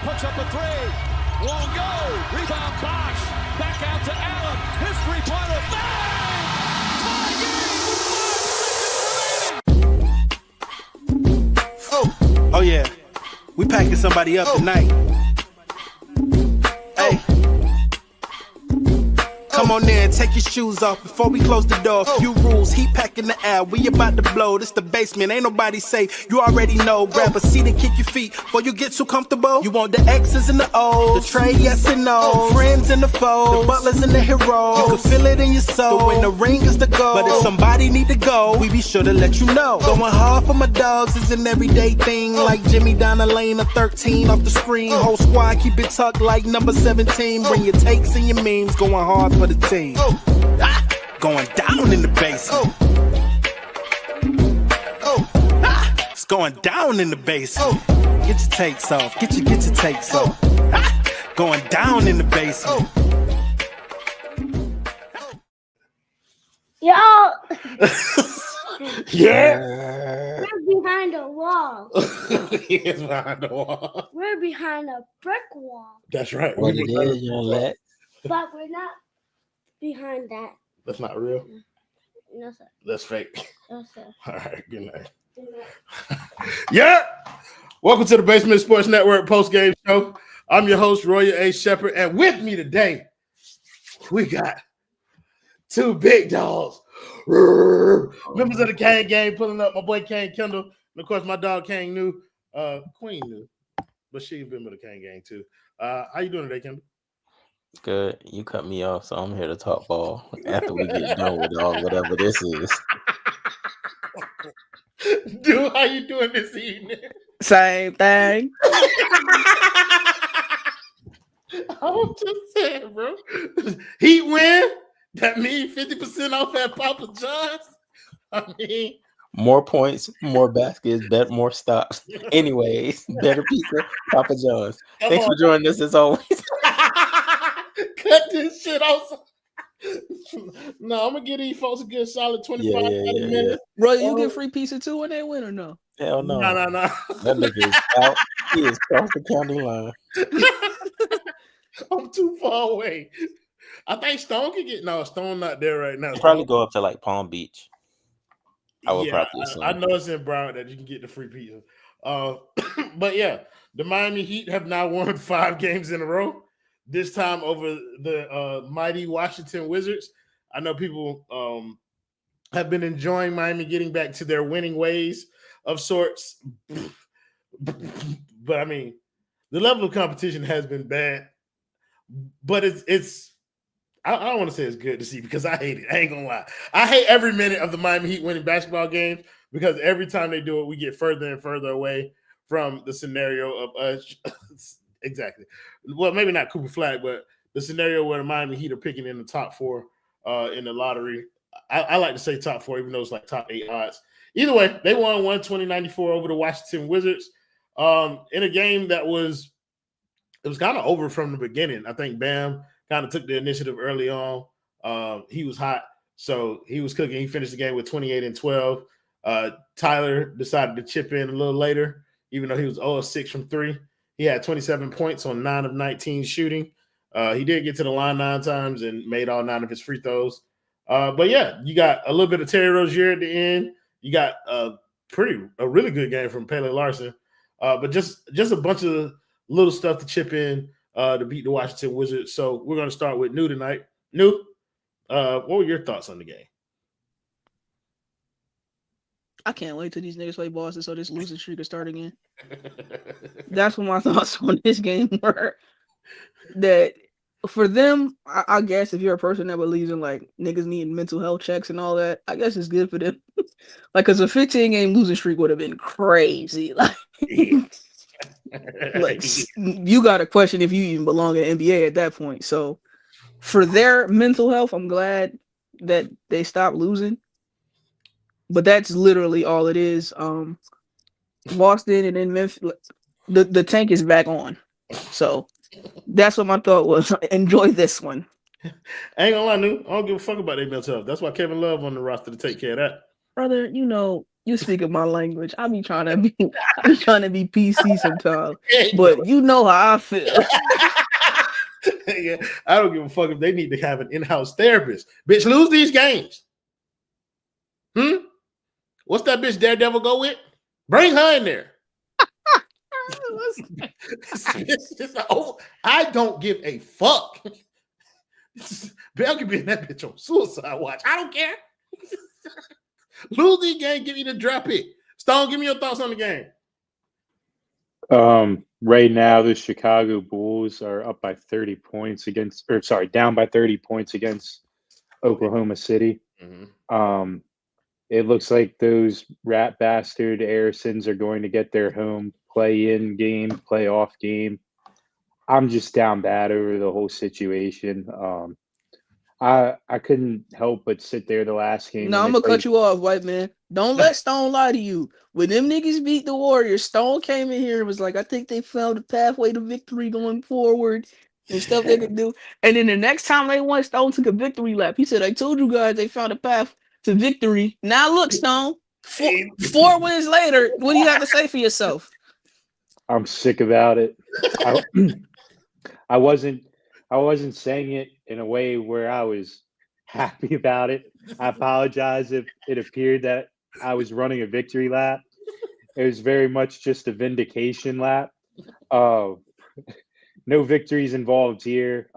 puts up a three. Won't go. Rebound Bosh. Back out to Allen. His three-pointer. Bang! Tie game with 5 seconds remaining. Oh yeah. We packing somebody up tonight. Hey. Come on in, take your shoes off before we close the door. Few rules, heat packing the air. We about to blow. This the basement, ain't nobody safe. You already know. Grab a seat and kick your feet before you get too comfortable. You want the X's and the O's, the tray, yes and no. Friends and the foes, the butlers and the heroes. You can feel it in your soul. But when the ring is the goal, but if somebody need to go, we be sure to let you know. Going hard for my dogs is an everyday thing. Like Jimmy down the lane of 13 off the screen. Whole squad keep it tucked like number 17. Bring your takes and your memes. Going hard for the team. Going down in the basement. It's going down in the basement. Get your takes off. Get your takes off. Going down in the basement. Y'all. Yeah. We're behind a wall. He is behind the wall. We're behind a brick wall. That's right. What it is, you don't let. But we're not behind that. That's not real. No, sir. That's fake. No, sir. All right. Good night. Yeah. Welcome to the Basement Sports Network Postgame Show. I'm your host, Rozier A. Shepherd, and with me today, we got two big dogs. Members of the Kane Gang pulling up. My boy Kane Kendall, and of course my dog Kane knew. Queen knew, but she's been with the Kane Gang too. How you doing today, Kendall? Good. You cut me off, so I'm here to talk ball after we get done with all whatever this is. Dude, how you doing this evening? Same thing. I was just saying, bro. Heat win. That means 50% off at Papa John's. I mean, More points, more baskets, more stops. Anyways, better pizza, Papa John's. Thanks for joining us as always. Cut this shit off. No, I'm gonna give these folks a good solid 25 30 minutes. Bro, you get free pizza too when they win or no? Hell no. No. That nigga is out. He is across the county line. I'm too far away. I think Stone can get Stone not there right now. He'll probably go up to like Palm Beach. I would probably assume. I know it's in Broward that you can get the free pizza. But yeah, the Miami Heat have now won 5 games in a row. This time over the mighty Washington Wizards. I know people have been enjoying Miami getting back to their winning ways of sorts. But I mean, the level of competition has been bad. But it's I don't want to say it's good to see because I hate it. I ain't gonna lie. I hate every minute of the Miami Heat winning basketball games because every time they do it, we get further and further away from the scenario of us. Exactly. Well, maybe not Cooper Flag, but the scenario where the Miami Heat are picking in the top 4 in the lottery. I like to say top 4, even though it's like top 8 odds. Either way, they won 120-94 over the Washington Wizards in a game that was kind of over from the beginning. I think Bam kind of took the initiative early on. He was hot, so he was cooking. He finished the game with 28 and 12. Tyler decided to chip in a little later, even though he was 0-6 from 3. He had 27 points on 9 of 19 shooting. He did get to the line 9 times and made all 9 of his free throws. But yeah, you got a little bit of Terry Rozier at the end. You got a really good game from Pele Larson. But just a bunch of little stuff to chip in to beat the Washington Wizards. So we're going to start with New tonight. New, what were your thoughts on the game? I can't wait till these niggas play Boston so this losing streak can start again. That's what my thoughts on this game were. That for them, I guess if you're a person that believes in like niggas needing mental health checks and all that, I guess it's good for them. Like, because a 15-game losing streak would have been crazy. Like, like you got to question if you even belong in the NBA at that point. So for their mental health, I'm glad that they stopped losing. But that's literally all it is. Boston and then Memphis, the tank is back on. So that's what my thought was. Enjoy this one. I ain't gonna lie, New. I don't give a fuck about their mental health. That's why Kevin Love on the roster to take care of that. Brother, you You speaking my language. I be trying to be PC sometimes. But you know how I feel. Yeah, I don't give a fuck if they need to have an in-house therapist. Bitch, lose these games. What's that bitch Daredevil go with? Bring her in there. I don't give a fuck. Bell could be in that bitch on suicide watch. I don't care. Lose these games, give me the draft pick. Stone, give me your thoughts on the game. Right now, the Chicago Bulls are up by 30 points down by 30 points against Oklahoma City. Mm-hmm. It looks like those rat bastard Harrisons are going to get their home play-in game, playoff game. I'm just down bad over the whole situation. I couldn't help but sit there the last game. No, I'm gonna cut you off, white man. Don't let Stone lie to you. When them niggas beat the Warriors, Stone came in here and was like, I think they found a pathway to victory going forward and stuff they could do. And then the next time they won, Stone took a victory lap. He said, I told you guys they found a path to victory. Now look, Stone, four wins later, what do you have to say for yourself? I'm sick about it. I wasn't saying it in a way where I was happy about it. I apologize if it appeared that I was running a victory lap. It was very much just a vindication lap. No victories involved here.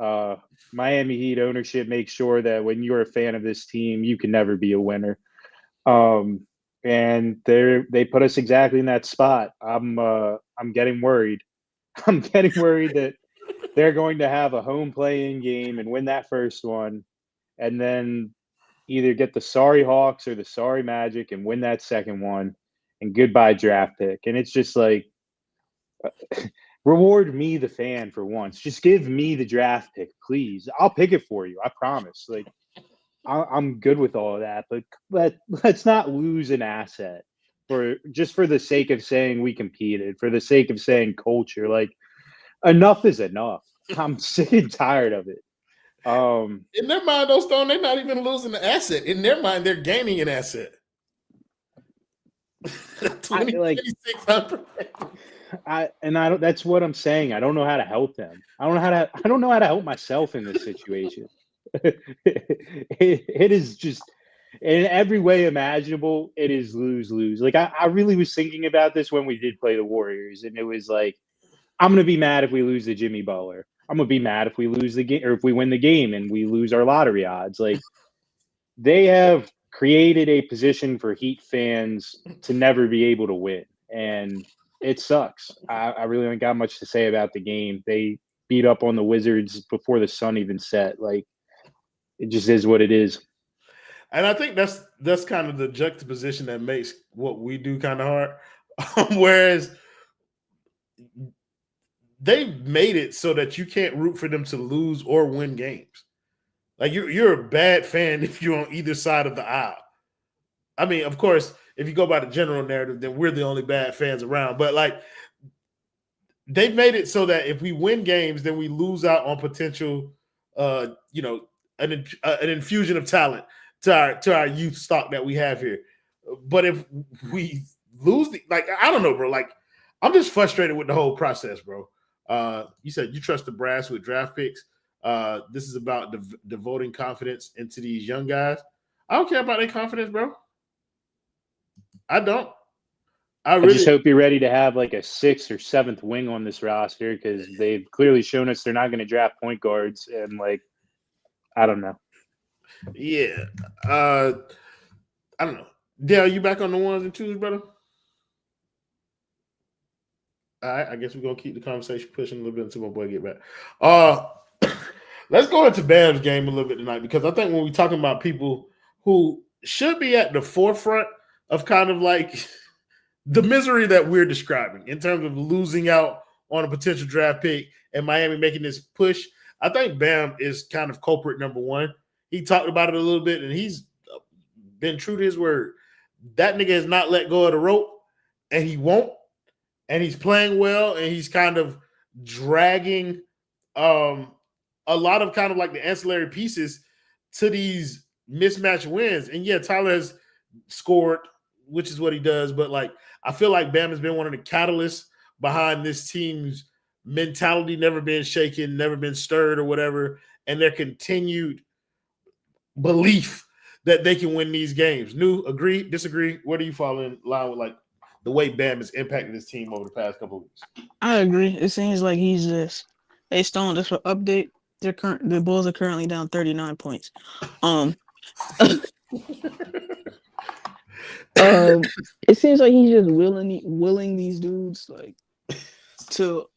Miami Heat ownership makes sure that when you're a fan of this team, you can never be a winner. And they put us exactly in that spot. I'm getting worried. I'm getting worried that they're going to have a home play-in game and win that first one, and then either get the sorry Hawks or the sorry Magic and win that second one, and goodbye draft pick. And it's just like, reward me, the fan, for once. Just give me the draft pick, please. I'll pick it for you. I promise. Like, I'm good with all of that, but let's not lose an asset for the sake of saying we competed, for the sake of saying culture. Like, enough is enough. I'm sick and tired of it. In their mind, though, Stone, they're not even losing the asset. In their mind, they're gaining an asset. 2600. That's what I'm saying. I don't know how to help them. I don't know how to help myself in this situation. It is just, in every way imaginable, it is lose-lose. Like, I really was thinking about this when we did play the Warriors, and it was like, I'm going to be mad if we lose the Jimmy Butler. I'm going to be mad if we lose the game, or if we win the game and we lose our lottery odds. Like, they have created a position for Heat fans to never be able to win, and it sucks. I really don't got much to say about the game. They beat up on the Wizards before the sun even set. Like, it just is what it is. And I think that's kind of the juxtaposition that makes what we do kind of hard. Whereas they've made it so that you can't root for them to lose or win games. Like, you're a bad fan if you're on either side of the aisle. I mean, of course, if you go by the general narrative, then we're the only bad fans around. But, like, they've made it so that if we win games, then we lose out on potential, an infusion of talent to our youth stock that we have here. But if we lose, I don't know, bro. Like, I'm just frustrated with the whole process, bro. You said you trust the brass with draft picks. This is about devoting confidence into these young guys. I don't care about their confidence, bro. I don't. I just hope you're ready to have like a 6th or 7th wing on this roster, because they've clearly shown us they're not going to draft point guards, and like, I don't know. Yeah. I don't know. Dale, you back on the 1s and 2s, brother? All right, I guess we're going to keep the conversation pushing a little bit until my boy get back. Let's go into Bam's game a little bit tonight, because I think when we're talking about people who should be at the forefront of kind of like the misery that we're describing in terms of losing out on a potential draft pick and Miami making this push, I think Bam is kind of culprit number one. He talked about it a little bit, and he's been true to his word. That nigga has not let go of the rope, and he won't. And he's playing well, and he's kind of dragging a lot of kind of like the ancillary pieces to these mismatched wins. And yeah, Tyler has scored which is what he does. But like, I feel like Bam has been one of the catalysts behind this team's mentality, never been shaken, never been stirred or whatever, and their continued belief that they can win these games. New, agree, disagree? Where do you fall in line with like the way Bam has impacted his team over the past couple of weeks? I agree. It seems like he's just hey Stone, just for update. The Bulls are currently down 39 points. It seems like he's just willing these dudes like to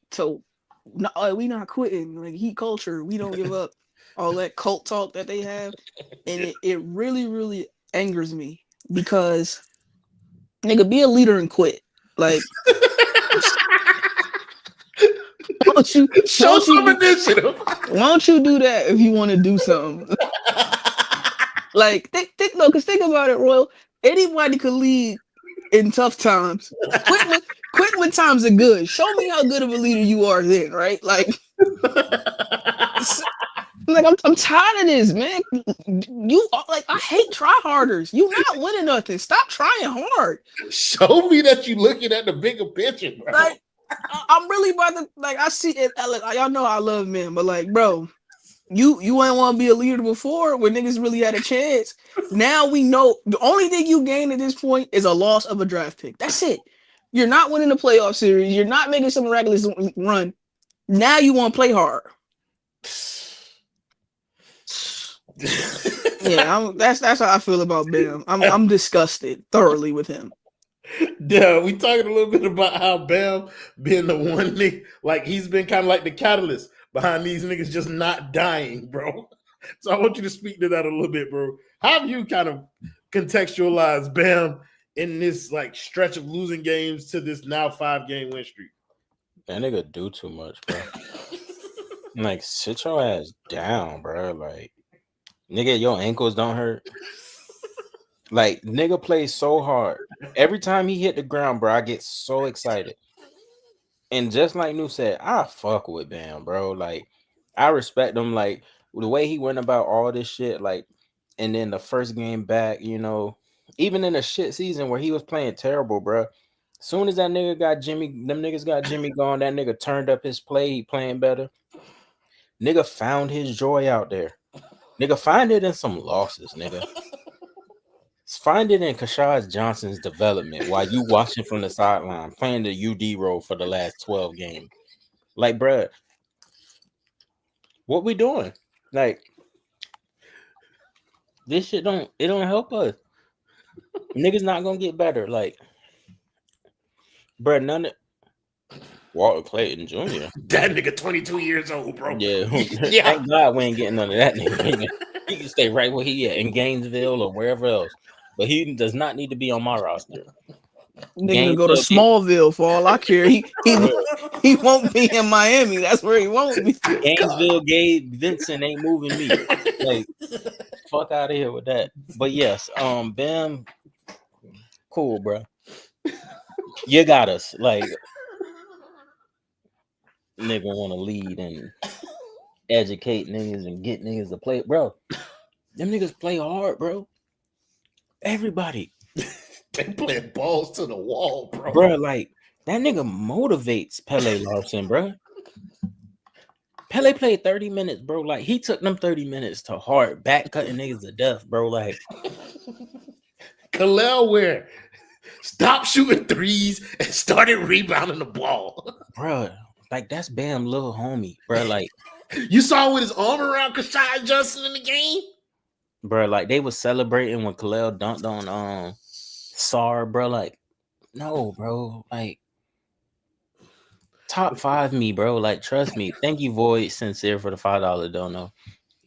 we not quitting, like Heat culture, we don't give up, all that cult talk that they have, and it really, really angers me because nigga, be a leader and quit. Like why don't you initiative? Why don't you do that if you want to do something? Like think about it, Royal. Anybody could lead in tough times. Quit when times are good. Show me how good of a leader you are then, right? Like I'm tired of this, man. You like I hate tryharders. You not winning nothing. Stop trying hard. Show me that you looking at the bigger picture, bro. Like I'm really about to like I see it. Y'all know I love men, but like, bro, you ain't want to be a leader before when niggas really had a chance. Now we know the only thing you gain at this point is a loss of a draft pick. That's it. You're not winning the playoff series. You're not making some miraculous run. Now you want to play hard. Yeah, that's how I feel about Bam. I'm disgusted thoroughly with him. Yeah, we talking a little bit about how Bam being the one nigga, like he's been kind of like the catalyst behind these niggas just not dying, bro. So I want you to speak to that a little bit, bro. How have you kind of contextualized Bam in this like stretch of losing games to this now 5-game win streak? That nigga do too much, bro. Like, sit your ass down, bro. Like, nigga, your ankles don't hurt. Like, nigga plays so hard. Every time he hit the ground, bro, I get so excited. And just like New said, I fuck with Bam, bro. Like, I respect him. Like, the way he went about all this shit, like, and then the first game back, you know, even in a shit season where he was playing terrible, bro. Soon as that nigga got Jimmy, them niggas got Jimmy gone, that nigga turned up his play, he playing better. Nigga found his joy out there. Nigga, find it in some losses, nigga. Find it in Kashad Johnson's development while you watching from the sideline, playing the UD role for the last 12 games. Like, bruh, what we doing? Like, this shit don't help us. Niggas not gonna get better. Like, bruh, none of Walter Clayton Jr. That nigga 22 years old, bro. Yeah. Yeah. Thank God we ain't getting none of that nigga. He can stay right where he at in Gainesville or wherever else. But he does not need to be on my roster. Nigga go to Smallville for all I care. He won't be in Miami. That's where he won't be. Gainesville, Gabe Vincent ain't moving me. Like, fuck out of here with that. But yes, Bam, cool, bro. You got us. Like, nigga want to lead and educate niggas and get niggas to play, bro. Them niggas play hard, bro. Everybody. They play balls to the wall, bro. Bro, like, that nigga motivates Pele Larson, bro. Pele played 30 minutes, bro. Like, he took them 30 minutes to heart, back cutting niggas to death, bro. Like, Kalel Ware stopped shooting threes and started rebounding the ball. bro, like, that's Bam little homie, bro. Like, you saw with his arm around Kashad Johnson in the game? bro, like, they was celebrating when Kalel dunked on Sar, bro. Like, no, bro. Like, top 5 me, bro. Like, trust me. Thank you, Void Sincere, for the $5 dono.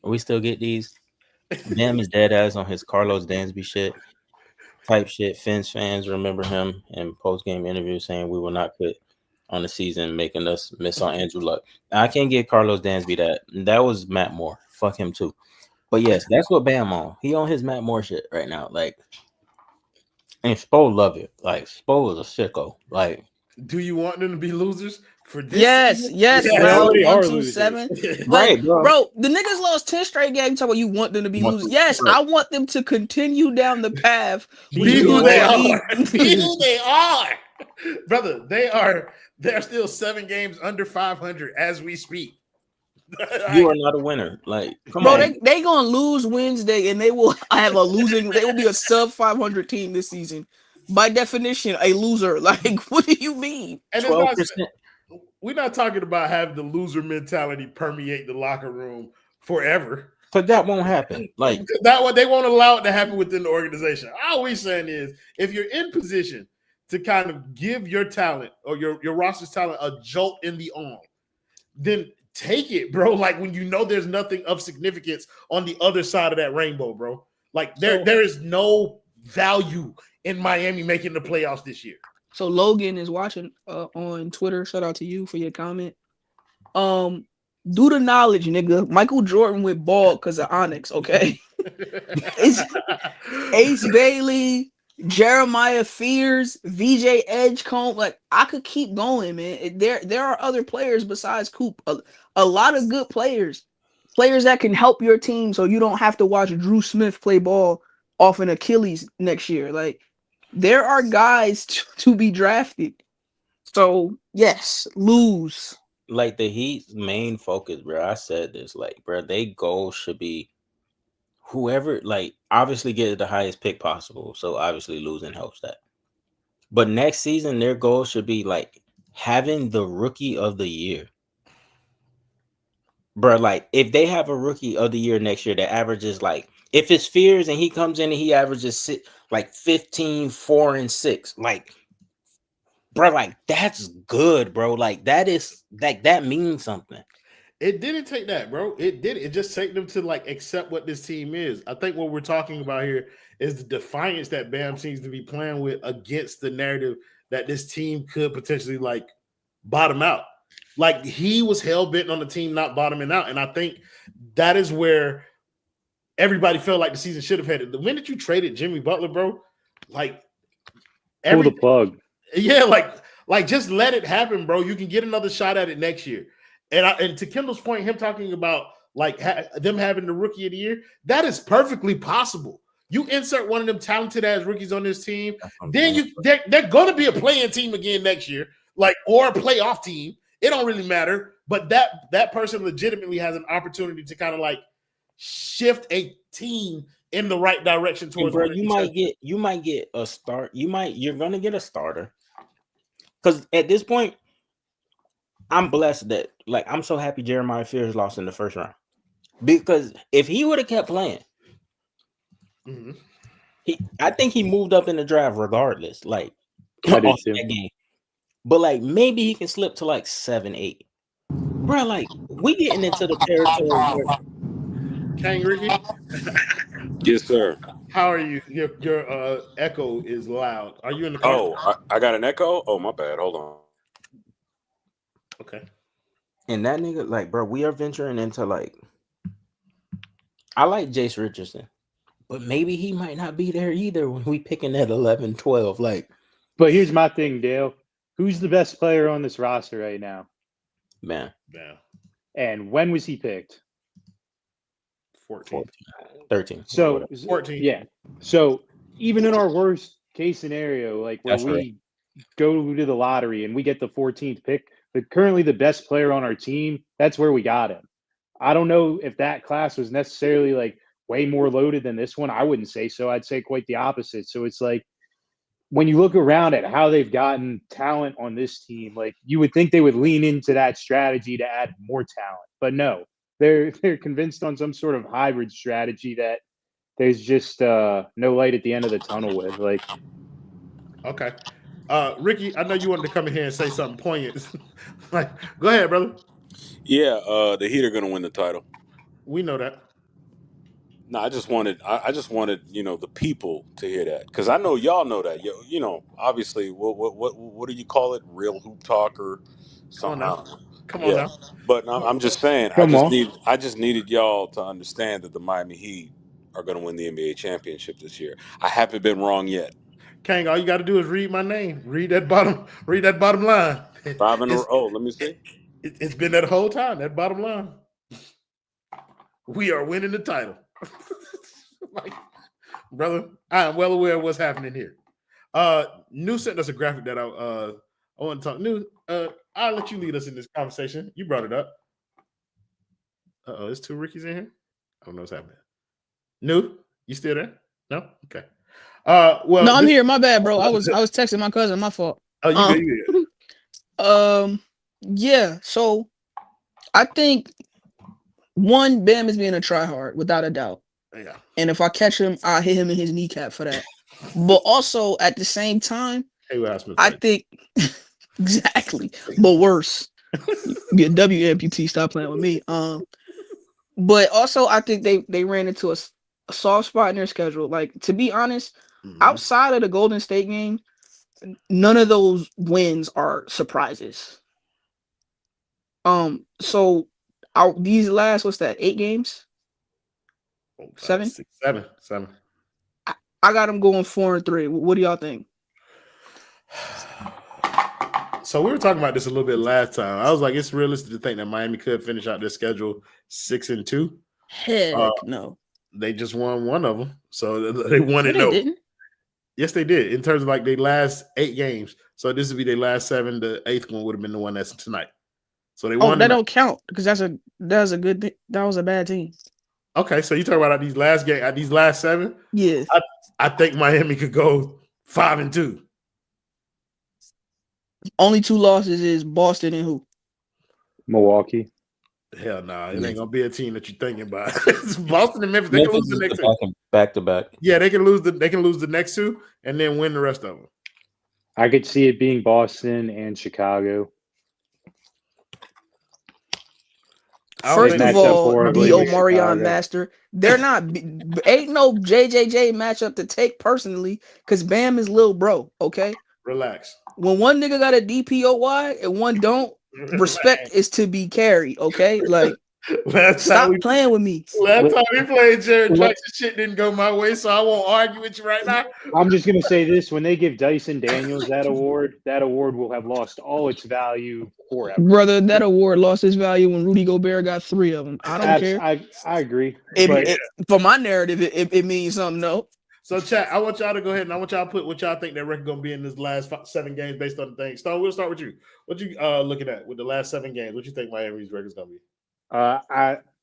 We still get these. Bam is dead ass on his Carlos Dansby shit. Type shit. Fins fans remember him in post-game interview saying we will not quit on the season, making us miss on Andrew Luck. Now, I can't give Carlos Dansby that. That was Matt Moore. Fuck him too. But yes, that's what Bam on. He on his Matt Moore shit right now. Like, and Spo love it. Like, Spo is a sicko. Like, do you want them to be losers? for this Yes, season? yes, They round already are 1 through losers. 7. Right, Like, bro. the niggas lost 10 straight games. Talking about you want them to be Want losers. them- Yes, right. I want them to continue down the path, which Be is who going they to are. lead. Be who they are, brother. They're still 7 games under 500 as we speak. You are not a winner. Like, come Bro, on. they gonna lose Wednesday, and they will have a losing. They will be a sub 500 team this season. By definition, a loser. Like, what do you mean? And it's not, 12%. we're not talking about having the loser mentality permeate the locker room forever. But that won't happen. Like, That one, they won't allow it to happen within the organization. All we're saying is, if you're in position to kind of give your talent or your roster's talent a jolt in the arm, then take it, bro. Like when you know there's nothing of significance on the other side of that rainbow, bro. Like there is no value in Miami making the playoffs this year. So Logan is watching on Twitter. Shout out to you for your comment. Do the knowledge, nigga. Michael Jordan went bald because of Onyx, okay? It's Ace Bailey, Jeremiah Fears, VJ Edgecombe. Like, I could keep going, man. There are other players besides Coop. A lot of good players. Players that can help your team so you don't have to watch Drew Smith play ball off an Achilles next year. Like, there are guys to be drafted. So, yes, lose. like the Heat's main focus, bro. I said this, like, bro, they goal should be whoever, like, obviously get the highest pick possible. So obviously losing helps that. But next season, their goal should be like having the rookie of the year. Bro, like if they have a rookie of the year next year that averages like, if it's Fears and he comes in and he averages like 15, 4, and 6, like, bro, like that's good, bro. Like that is like that means something. It didn't take that, bro. It did. It just take them to like accept what this team is. I think what we're talking about here is the defiance that Bam seems to be playing with against the narrative that this team could potentially like bottom out. Like he was hell bent on the team not bottoming out, and I think that is where everybody felt like the season should have headed. The minute you traded Jimmy Butler, bro, like Pull the plug. Yeah, like just let it happen, bro. You can get another shot at it next year. And to Kendall's point, him talking about like them having the rookie of the year, that is perfectly possible. You insert one of them talented ass rookies on this team, then they're going to be a playing team again next year, like or a playoff team. It don't really matter, but that person legitimately has an opportunity to kind of like shift a team in the right direction towards. Bro, you might get a start. You're gonna get a starter. Because at this point, I'm blessed that like I'm so happy Jeremiah Fears lost in the first round. Because if he would have kept playing, I think he moved up in the draft regardless. Like I did off too. that game. But like maybe he can slip to like 7, 8. Bro, like we getting into the territory where Kang Ricky, Yes, sir. how are you? Your echo is loud. Are you in the car? Oh, I got an echo? Oh, my bad. Hold on. Okay. and that nigga, like, bro, we are venturing into like I like Jace Richardson, but maybe he might not be there either when we picking at 11, 12. Like, But here's my thing, Dale. Who's the best player on this roster right now? man, Yeah. And when was he picked? 14. 13. So 14. Yeah. So even in our worst case scenario, like where That's we right. go to the lottery and we get the 14th pick, but currently the best player on our team, that's where we got him. I don't know if that class was necessarily like way more loaded than this one. I wouldn't say so. I'd say quite the opposite. So it's like when you look around at how they've gotten talent on this team, like you would think they would lean into that strategy to add more talent, but no, they're convinced on some sort of hybrid strategy that there's just no light at the end of the tunnel with. Like, Okay. Ricky, I know you wanted to come in here and say something poignant. Like, go ahead, brother. Yeah, the Heat are going to win the title. We know that. No, I just wanted, the people to hear that because I know y'all know that. Obviously, what do you call it? Real hoop talk or something? Come on now. Come on now. But I'm just saying, Come on. I just needed y'all to understand that the Miami Heat are going to win the NBA championship this year. I haven't been wrong yet. Kang, all you got to do is read my name. Read that bottom line. 5 in a row. Let me see. It's been that whole time. That bottom line. We are winning the title. Like, brother, I am well aware of what's happening here. New sent us a graphic that I want to talk. New, I'll let you lead us in this conversation. You brought it up. There's 2 Rickies in here. I don't know what's happening. New, you still there? No? Okay. Well, no, I'm here. My bad, bro. I was texting my cousin. My fault. Oh, you good. Yeah. So I think Bam is being a tryhard without a doubt. Yeah. And if I catch him, I'll hit him in his kneecap for that. But also at the same time, I think exactly, but worse. Get W amputee. Stop playing with me. But also I think they ran into a soft spot in their schedule. Like, to be honest, outside of the Golden State game, none of those wins are surprises. So these last, what's that, 8 games? 7? 7. I got them going 4-3. What do y'all think? So we were talking about this a little bit last time. I was like, it's realistic to think that Miami could finish out their schedule 6-2. Heck no. They just won one of them, so they won it. They didn't. Yes, they did. In terms of like their last 8 games, so this would be their last 7. The 8th one would have been the one that's tonight. So they won. That don't count because that was a good. That was a bad team. Okay, so you talk about these last 7. Yeah, I think Miami could go 5-2. Only 2 losses is Boston and who? Milwaukee. Hell no, it ain't gonna be a team that you're thinking about. It's Boston and Memphis. They can lose the next 2 back to back. Yeah, they can lose the next 2 and then win the rest of them. I could see it being Boston and Chicago. First of all, the Omarion Master. They're not. Ain't no JJJ matchup to take personally because Bam is little bro. Okay, relax. When one nigga got a DPOY and one don't, respect is to be carried. Okay, like stop playing with me. Last time we played, Jared Jackson shit didn't go my way, so I won't argue with you right now. I'm just gonna say this: when they give Dyson Daniels that award will have lost all its value forever. Brother, that award lost its value when Rudy Gobert got 3 of them. I don't care. I agree. For my narrative, it means something. No. So, chat, I want y'all to go ahead and I want y'all to put what y'all think their record going to be in this last 7 games based on the thing. Stone, we'll start with you. What you looking at with the last 7 games? What you think Miami's record is going to be?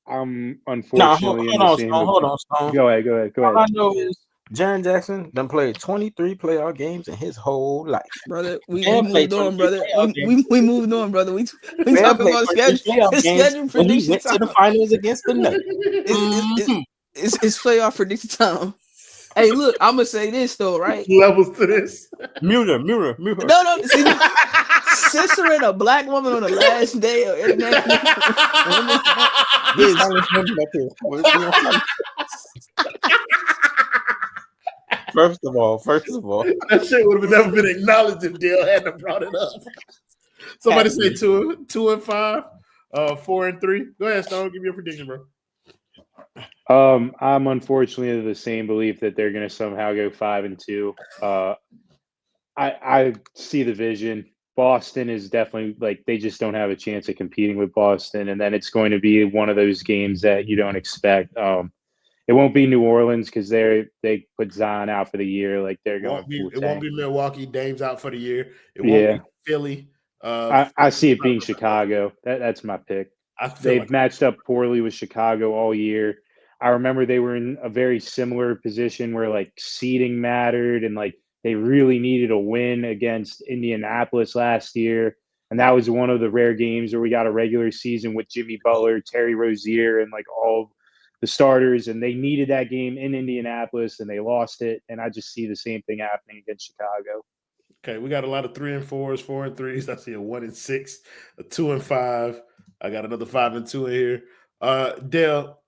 I'm unfortunately hold on, Stone. Go ahead. All I know is Jaren Jackson done played 23 playoff games in his whole life. Brother, we moved on, brother. We moved on, brother. We talking about schedule prediction. He went to the finals against the Nuggets. It's playoff prediction time. Hey, look, I'm gonna say this though, right? Levels to this. Muter. No. See, censoring a black woman on the last day of international. First of all, that shit would have never been acknowledged if Dale hadn't brought it up. Somebody say 2-5, 4-3. Go ahead, Stone. Give me a prediction, bro. I'm unfortunately of the same belief that they're going to somehow go 5-2. I see the vision. Boston is definitely they just don't have a chance of competing with Boston, and then it's going to be one of those games that you don't expect. It won't be New Orleans because they put Zion out for the year. It won't be Milwaukee. Dame's out for the year. It won't be Philly. I see it being Chicago. That's my pick. They've matched up poorly with Chicago all year. I remember they were in a very similar position where seeding mattered and they really needed a win against Indianapolis last year. And that was one of the rare games where we got a regular season with Jimmy Butler, Terry Rozier, and all the starters. And they needed that game in Indianapolis and they lost it. And I just see the same thing happening against Chicago. Okay, we got a lot of 3-4s, 4-3s. I see a 1-6, a 2-5. I got another 5-2 in here. Dale,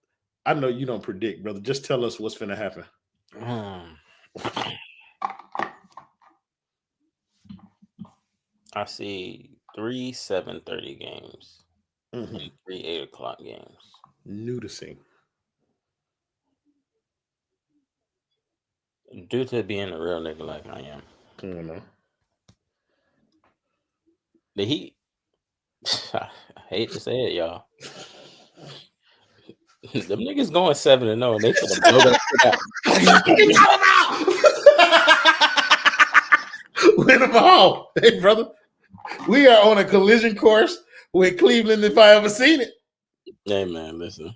I know you don't predict, brother. Just tell us what's going to happen. I see 3 7:30 games and 3 8 o'clock games. Noticing. Due to being a real nigga like I am. I don't know. The Heat. I hate to say it, y'all. Them niggas going 7-0, and they finna blow that shit out. Win them all. Hey, brother. We are on a collision course with Cleveland if I ever seen it. Hey, man, listen.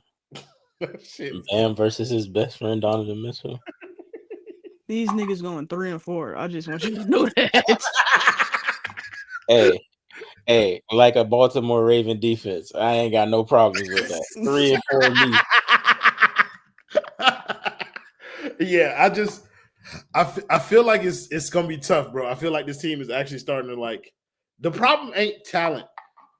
Shit. Bam versus his best friend, Donovan Mitchell. These niggas going 3 and 4. I just want you to know that. Hey, like a Baltimore Raven defense, I ain't got no problems with that. 3 and 4 me. Yeah, I feel like it's gonna be tough, bro. I feel like this team is actually starting to like. The problem ain't talent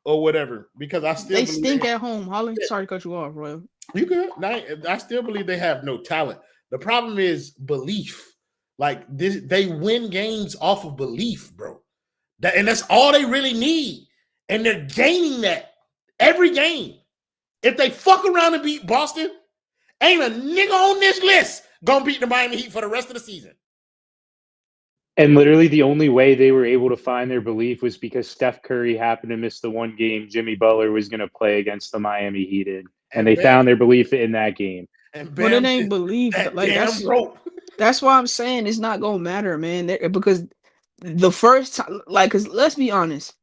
or whatever, because I still they stink at home. Holly, sorry to cut you off, bro. You good? I still believe they have no talent. The problem is belief. Like this, they win games off of belief, bro. And that's all they really need. And they're gaining that every game. If they fuck around and beat Boston, ain't a nigga on this list gonna beat the Miami Heat for the rest of the season. And literally the only way they were able to find their belief was because Steph Curry happened to miss the one game Jimmy Butler was going to play against the Miami Heat in. And they found their belief in that game. But it ain't belief. Like that's why I'm saying it's not gonna matter, man. Because the first time, like, because let's be honest,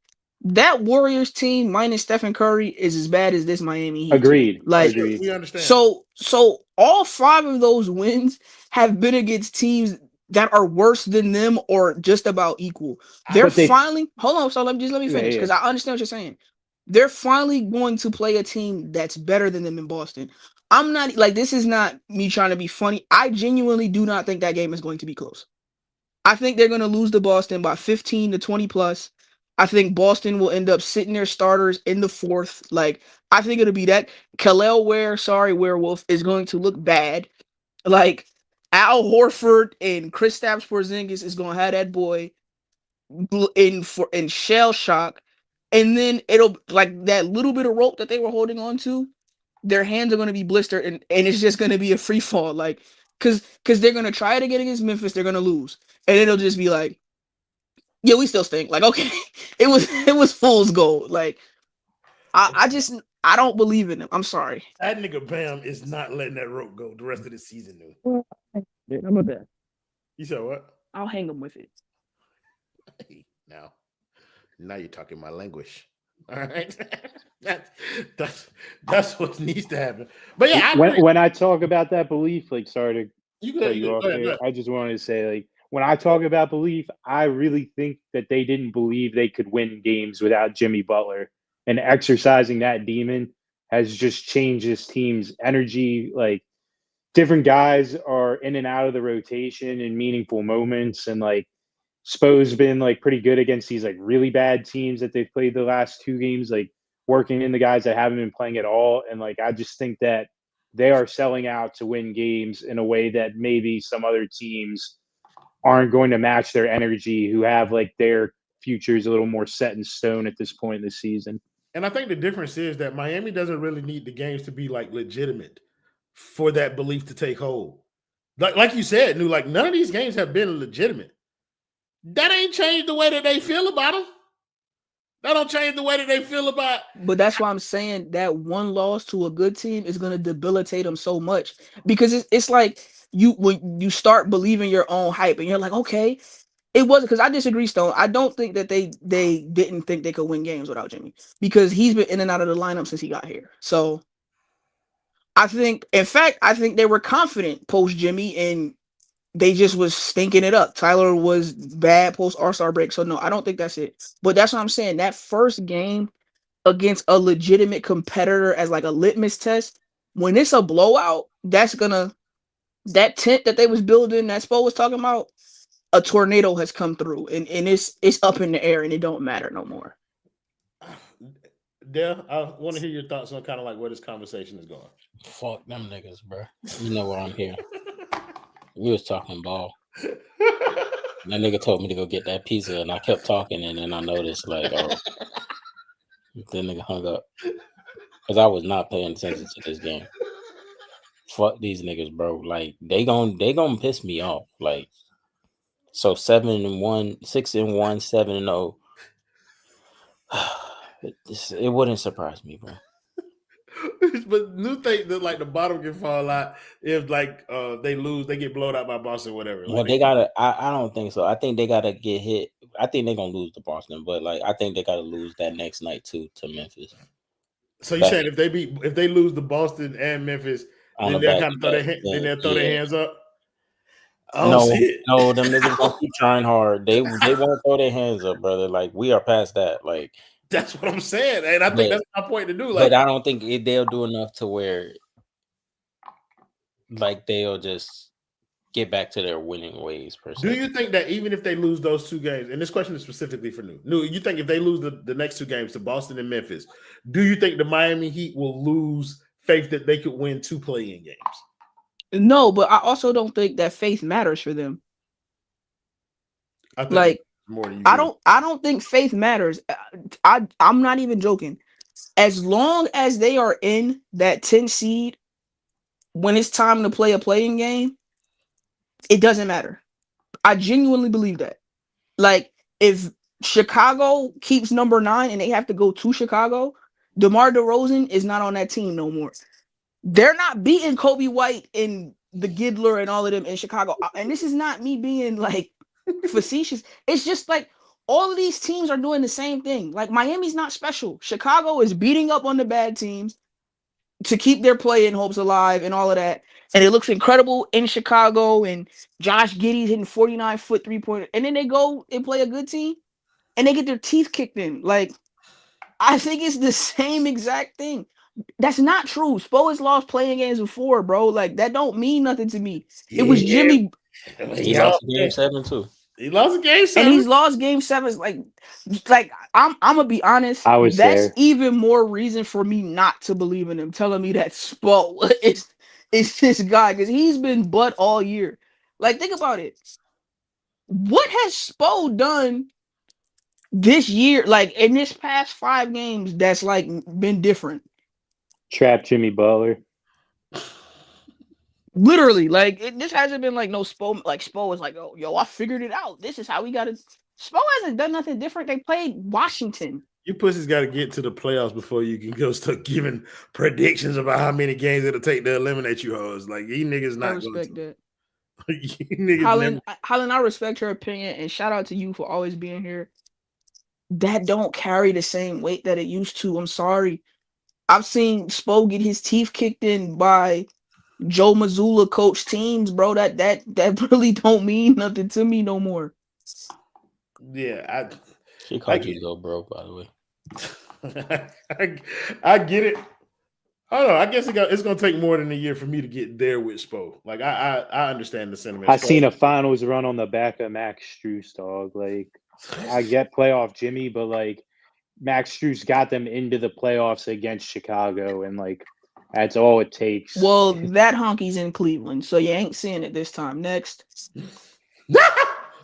that Warriors team minus Stephen Curry is as bad as this Miami Heat. Agreed. Like, Agreed. We understand. So all 5 of those wins have been against teams that are worse than them or just about equal. They're finally hold on. So let me finish because I understand what you're saying. They're finally going to play a team that's better than them in Boston. I'm not like, this is not me trying to be funny. I genuinely do not think that game is going to be close. I think they're going to lose to Boston by 15 to 20 plus. I think Boston will end up sitting their starters in the 4th. Like, I think it'll be that. Kel'el Werewolf is going to look bad. Like, Al Horford and Kristaps Porzingis is going to have that boy in shell shock. And then it'll, like, that little bit of rope that they were holding on to, their hands are going to be blistered, and it's just going to be a free fall. Like, because they're going to try it again against Memphis. They're going to lose. And it'll just be like, yeah, we still stink. Like, okay, it was fool's gold. Like, I don't believe in him. I'm sorry. That nigga Bam is not letting that rope go the rest of the season, dude. I'm a bet. You said what? I'll hang him with it. Hey, now you're talking my language. All right, that's what needs to happen. But yeah, when I talk about that belief, like, sorry to cut you off there. I just wanted to say, like, when I talk about belief, I really think that they didn't believe they could win games without Jimmy Butler, and exercising that demon has just changed this team's energy. Like, different guys are in and out of the rotation in meaningful moments, and like, Spo's been like pretty good against these like really bad teams that they've played the last 2 games, like working in the guys that haven't been playing at all. And like, I just think that they are selling out to win games in a way that maybe some other teams aren't going to match their energy, who have like their futures a little more set in stone at this point in the season. And I think the difference is that Miami doesn't really need the games to be like legitimate for that belief to take hold. Like you said, like, none of these games have been legitimate. That ain't changed the way that they feel about them. That don't change the way that they feel about. But that's why I'm saying that one loss to a good team is going to debilitate them so much, because it's like when you start believing your own hype and you're like, okay, it wasn't, because I disagree, Stone. I don't think that they didn't think they could win games without Jimmy, because he's been in and out of the lineup since he got here. So I think they were confident post Jimmy, and they just was stinking it up. Tyler was bad post All-Star break. So no, I don't think that's it. But that's what I'm saying. That first game against a legitimate competitor as like a litmus test, when it's a blowout, that tent that they was building, that Spo was talking about, a tornado has come through, and it's up in the air, and it don't matter no more. Dale, I want to hear your thoughts on kind of like where this conversation is going. Fuck them niggas, bro. You know what I'm here. We was talking ball. That nigga told me to go get that pizza, and I kept talking, and then I noticed, like, oh, that nigga hung up. Because I was not paying attention to this game. Fuck these niggas, bro. Like, they gon' piss me off. Like, so 7-1, 6-1, 7-0. It wouldn't surprise me, bro. But new think that like the bottom can fall out if like they lose, they get blown out by Boston, whatever. Well, they gotta. I don't think so. I think they gotta get hit. I think they're gonna lose to Boston, but like I think they gotta lose that next night too to Memphis. So you're saying if they lose to Boston and Memphis, then they'll kind of throw their hands up. No, them niggas gonna keep trying hard. They won't throw their hands up, brother. Like we are past that. Like that's what I'm saying, and I think that's my point to do. Like, but I don't think they'll do enough to where like they'll just get back to their winning ways. Per se. Do you think that even if they lose those two games, and this question is specifically for New, you think if they lose the next two games to Boston and Memphis, do you think the Miami Heat will lose faith that they could win 2 play-in games? No, but I also don't think that faith matters for them. I think like more than you I don't think faith matters. I'm not even joking. As long as they are in that 10 seed when it's time to play a playing game, it doesn't matter. I genuinely believe that. Like if Chicago keeps number 9 and they have to go to Chicago, DeMar DeRozan is not on that team no more. They're not beating Kobe White and the Giddler and all of them in Chicago. And this is not me being like facetious. It's just like all of these teams are doing the same thing. Like Miami's not special. Chicago is beating up on the bad teams to keep their play-in hopes alive and all of that. And it looks incredible in Chicago and Josh Giddey's hitting 49-foot three-pointer. And then they go and play a good team and they get their teeth kicked in. Like, I think it's the same exact thing. That's not true. Spo has lost playing games before, bro. Like, that don't mean nothing to me. It was Jimmy. He lost game 7 too. He lost game 7. And he's lost game 7. Like I'm gonna be honest. That's there. Even more reason for me not to believe in him, telling me that Spo is this guy, because he's been butt all year. Like, think about it. What has Spo done this year, like in this past 5 games, that's like been different? Trap Jimmy Butler. Literally, like this hasn't been like no Spo. Like Spo is like, oh, yo, I figured it out. This is how we got it. Spo hasn't done nothing different. They played Washington. You pussies got to get to the playoffs before you can go start giving predictions about how many games it'll take to eliminate you hoes. Like, you niggas not. I respect that. Holland, I respect her opinion, and shout out to you for always being here. That don't carry the same weight that it used to. I'm sorry. I've seen Spo get his teeth kicked in by Joe Mazzulla coach teams, bro. That really don't mean nothing to me no more. Yeah, she called you though, bro. By the way, I get it. I don't know. I guess it's gonna take more than a year for me to get there with Spo. Like I understand the sentiment. I seen a finals run on the back of Max Strus, dog. Like, I get playoff Jimmy, but like Max Strus got them into the playoffs against Chicago, and like that's all it takes. Well, that honky's in Cleveland, so you ain't seeing it this time. Next.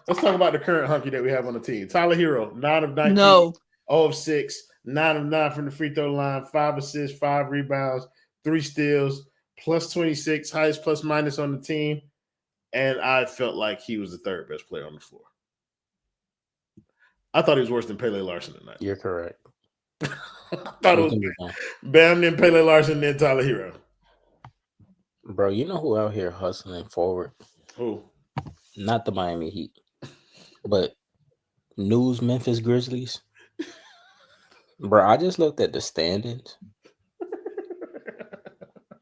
Let's talk about the current hunky that we have on the team. Tyler Herro, 9 of 19, no. 0 of 6, 9 of 9 from the free throw line, 5 assists, 5 rebounds, 3 steals, plus 26, highest plus minus on the team. And I felt like he was the 3rd best player on the floor. I thought he was worse than Pele Larson tonight. You're correct. I thought it was Bam, then Pele Larson, then Tyler Herro. Bro, you know who out here hustling forward? Who? Not the Miami Heat, but News Memphis Grizzlies. Bro, I just looked at the standings.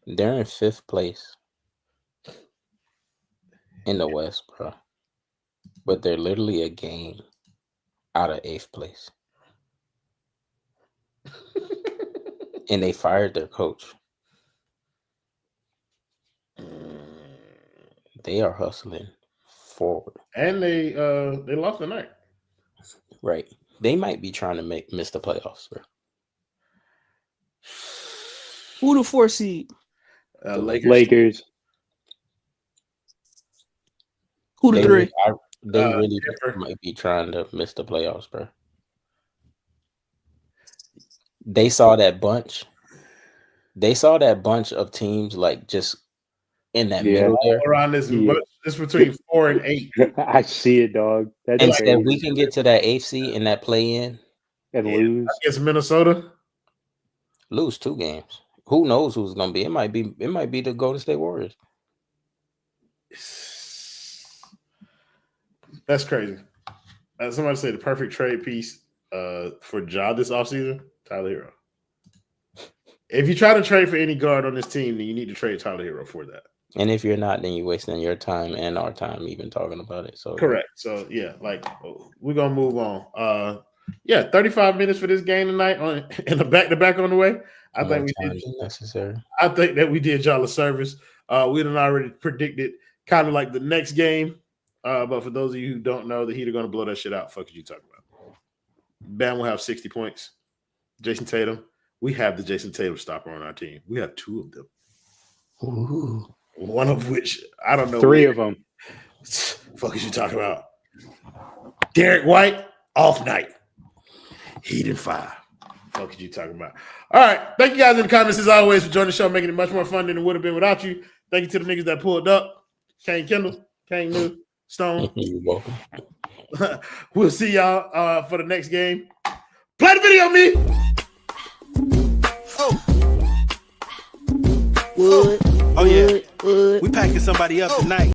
They're in 5th place in the West, bro. But they're literally a game out of 8th place. And they fired their coach. They are hustling forward. And they lost tonight. Right. They might be trying to miss the playoffs, bro. Who the 4 seed? Lakers. Who the 3? They really might be trying to miss the playoffs, bro. They saw that bunch. They saw that bunch of teams like just in that middle there. Around this, it's between 4 and 8. I see it, dog. And said we can get to that 8th seed in that play-in, and lose. Against Minnesota. Lose 2 games. Who knows who's gonna be? It might be the Golden State Warriors. That's crazy. Somebody said the perfect trade piece for Ja this offseason, Tyler Herro. If you try to trade for any guard on this team, then you need to trade Tyler Herro for that. And if you're not, then you're wasting your time and our time even talking about it. So correct. So yeah, like we're gonna move on. 35 minutes for this game tonight and a back-to-back on the way. I think we did necessary. I think that we did y'all a service. We done already predicted kind of like the next game. But for those of you who don't know, the Heat are gonna blow that shit out. Fuck is you talking about? Bam will have 60 points. Jason Tatum. We have the Jason Tatum stopper on our team. We have 2 of them. Ooh. One of which I don't know. 3 of them. Fuck is you talking about? Derek White off night. Heat in 5. Fuck is you talking about? All right. Thank you guys in the comments as always for joining the show, making it much more fun than it would have been without you. Thank you to the niggas that pulled up. Kane Kendall, Kane New, Stone. You're welcome. We'll see y'all for the next game. Play the video, me. Oh yeah, we packing somebody up tonight.